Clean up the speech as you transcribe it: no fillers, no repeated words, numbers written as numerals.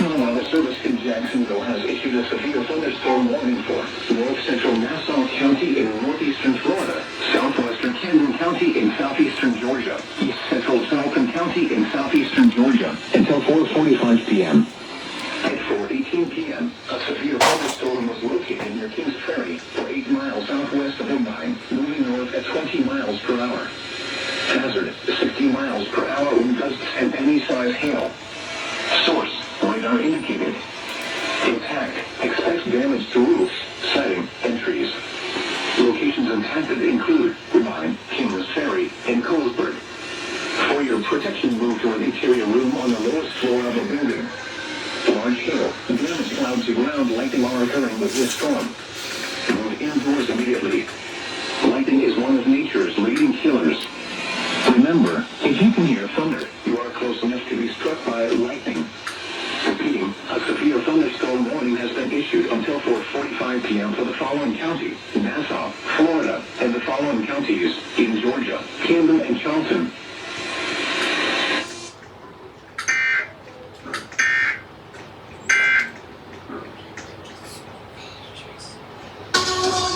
National Weather Service in Jacksonville has issued a severe thunderstorm warning for north central Nassau County in northeastern Florida, southwestern Camden County in southeastern Georgia, east central Charlton County in southeastern Georgia, until 4:45 p.m. At 4:18 p.m., a severe thunderstorm was located near Kings Ferry, 8 miles southwest of Woodbine, moving north at 20 miles per hour. Hazard, 60 miles per hour wind gusts and any-size hail. Source, radar indicated. Impact, expect damage to roofs, siding, and trees. Locations impacted include Woodbine, Kings Ferry, and Colesburg. For your protection, move to an interior room on the lowest floor of a building. Large hail, damage cloud to ground lightning are occurring with this storm. Move indoors immediately. Lightning is one of nature's leading killers. Remember, if you can hear thunder, you are close enough to be struck by lightning. Repeating, a severe thunderstorm warning has been issued until 4:45 p.m. for the following counties: Nassau, Florida, and the following counties in Georgia: Camden and Charlton,